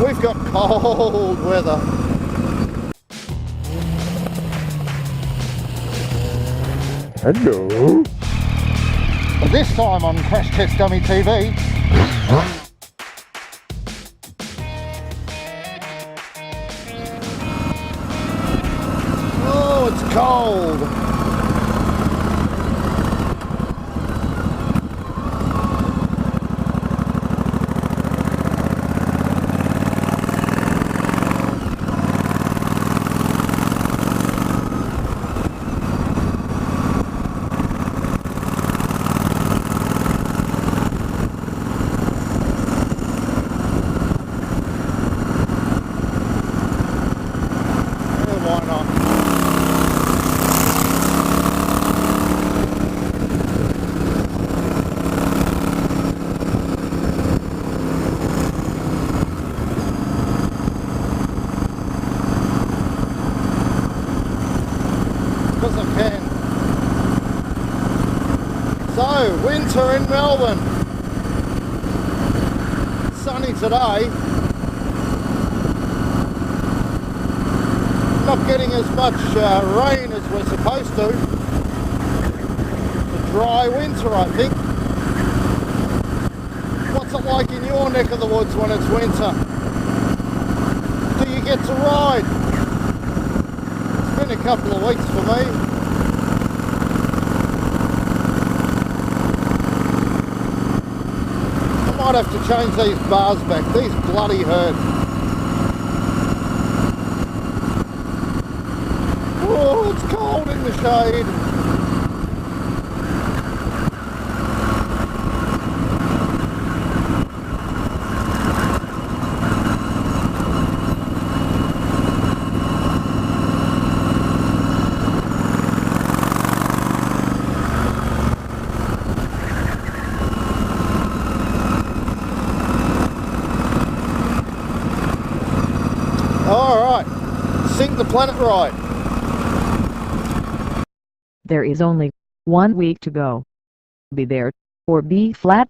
We've got cold weather. Hello. This time on CrashTestDummyTV. Oh, it's cold. So, winter in Melbourne. Sunny today. Not getting as much rain as we're supposed to. It's a dry winter, I think. What's it like in your neck of the woods when it's winter? Do you get to ride? It's been a couple of weeks for me. Might have to change these bars back. These bloody hurt. Oh, it's cold in the shade. Alright, SyncThePlanet ride. There is only 1 week to go. Be there, or be flat,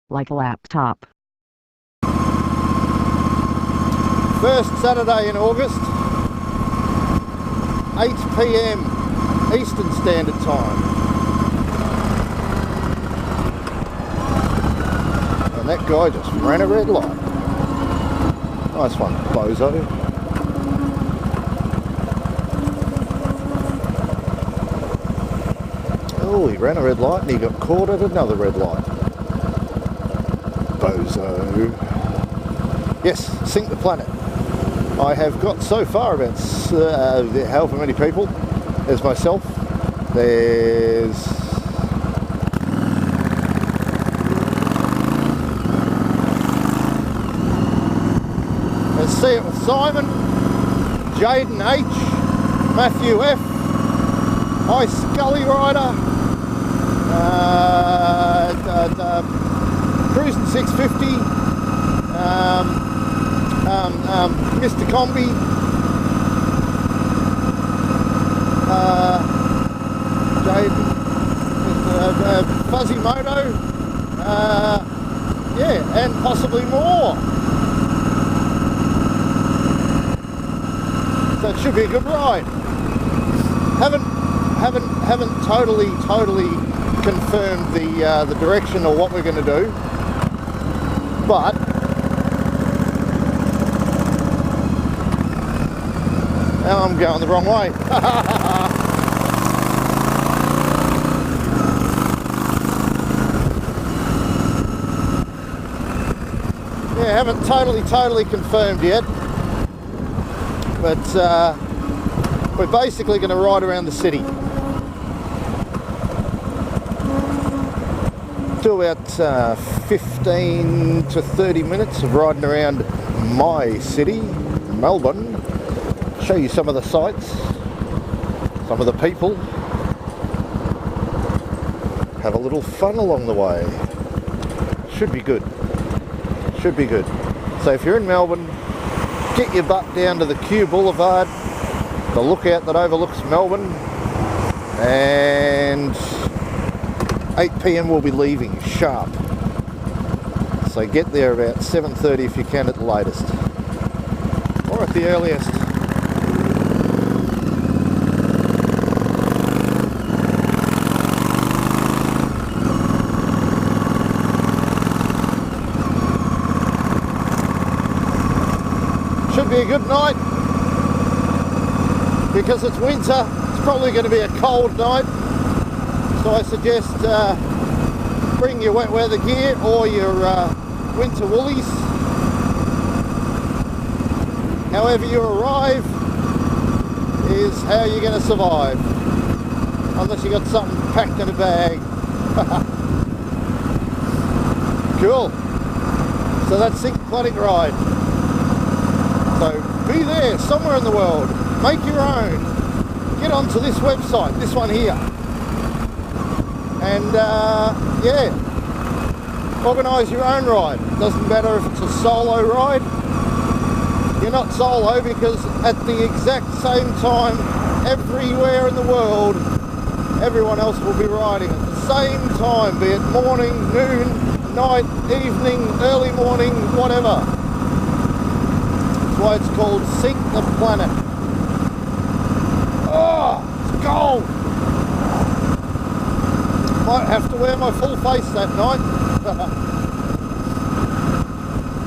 like a laptop. First Saturday in August, 8 PM Eastern Standard Time. And that guy just ran a red light. Nice one, bozo. Oh, he ran a red light and he got caught at another red light. Bozo. Yes, SyncThePlanet. I have got so far about however many people. There's myself. There's See It with Simon, Jaden H, Matthew F, Hi Scully Rider, Cruising 650, Mr. Combi, Jaden, Fuzzy Moto, yeah, and possibly more. So it should be a good ride. Haven't totally confirmed the direction or what we're going to do, but now I'm going the wrong way. Yeah, haven't totally confirmed yet. But we're basically going to ride around the city. Do about 15 to 30 minutes of riding around my city, Melbourne. Show you some of the sights, some of the people. Have a little fun along the way. Should be good. Should be good. So if you're in Melbourne, get your butt down to the Q Boulevard, the lookout that overlooks Melbourne, and 8 PM we'll be leaving sharp. So get there about 7:30 if you can at the latest, or at the earliest. Should be a good night because it's winter. It's probably going to be a cold night, so I suggest bring your wet weather gear or your winter woolies. However you arrive is how you're going to survive, unless you got something packed in a bag. Cool. So that's SyncThePlanet ride. So be there somewhere in the world, make your own, get onto this website, this one here, and yeah, organise your own ride. Doesn't matter if it's a solo ride, you're not solo, because at the exact same time everywhere in the world everyone else will be riding at the same time, be it morning, noon, night, evening, early morning, whatever. That's why it's called SyncThePlanet. Oh, it's cold. Might have to wear my full face that night.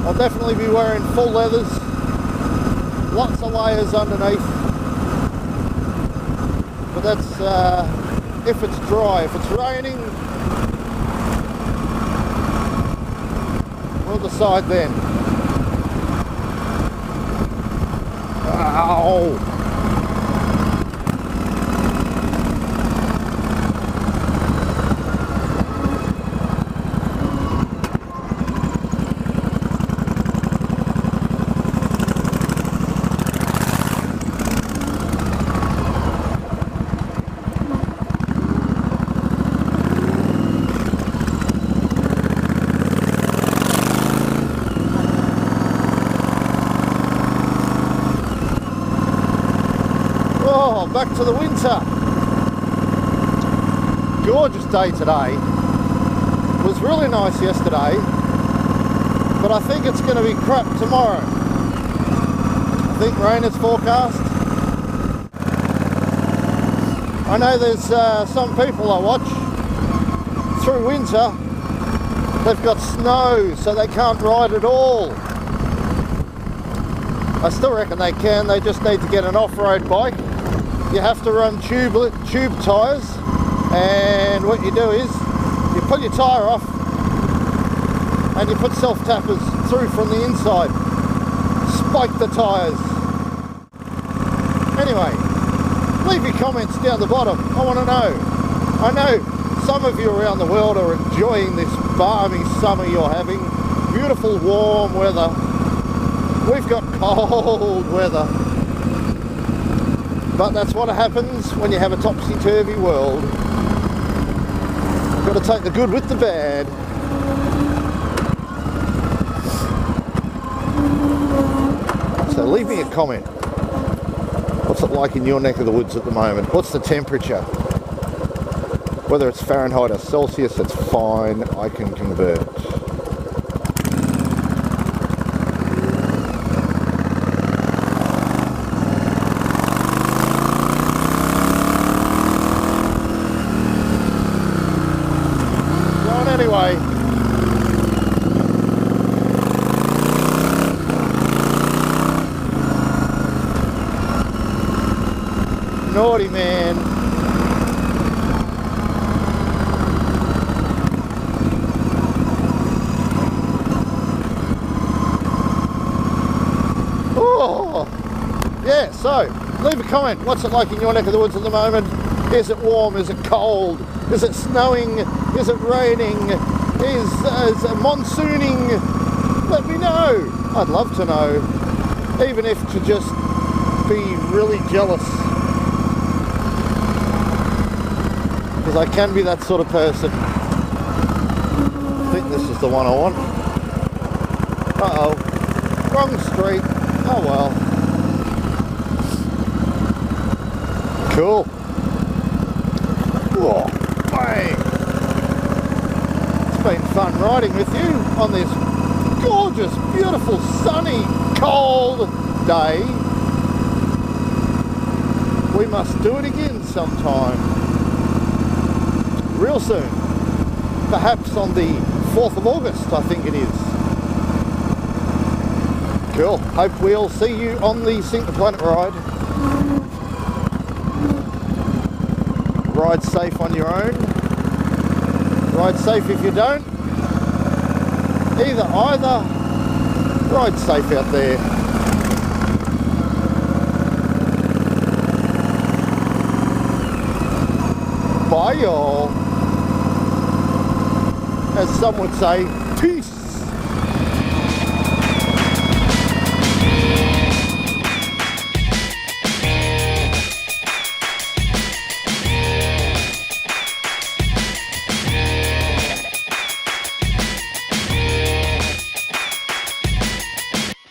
I'll definitely be wearing full leathers, lots of layers underneath. But that's if it's dry. If it's raining, we'll decide then. Ow! Back to the winter. Gorgeous day today. It was really nice yesterday, but I think it's going to be crap tomorrow. I think rain is forecast. I know there's some people I watch through winter, they've got snow so they can't ride at all. I still reckon they can, they just need to get an off-road bike. You have to run tube tyres, and what you do is you pull your tyre off and you put self-tappers through from the inside, spike the tyres. Anyway, leave your comments down the bottom. I want to know. I know some of you around the world are enjoying this balmy summer you're having. Beautiful warm weather. We've got cold weather. But that's what happens when you have a topsy-turvy world. You've got to take the good with the bad. So leave me a comment. What's it like in your neck of the woods at the moment? What's the temperature? Whether it's Fahrenheit or Celsius, it's fine. I can convert. Anyway, naughty man. Oh, yeah, so leave a comment. What's it like in your neck of the woods at the moment? Is it warm? Is it cold? Is it snowing? Is it raining? Is it monsooning? Let me know. I'd love to know. Even if to just be really jealous. Because I can be that sort of person. I think this is the one I want. Uh-oh. Wrong street. Oh well. Cool. Oh, bang. It's been fun riding with you on this gorgeous, beautiful, sunny, cold day. We must do it again sometime. Real soon. Perhaps on the 4th of August, I think it is. Cool. Hope we'll see you on the SyncThePlanet ride. Ride safe on your own. Ride safe if you don't. Either. Ride safe out there. Bye y'all. As some would say, peace.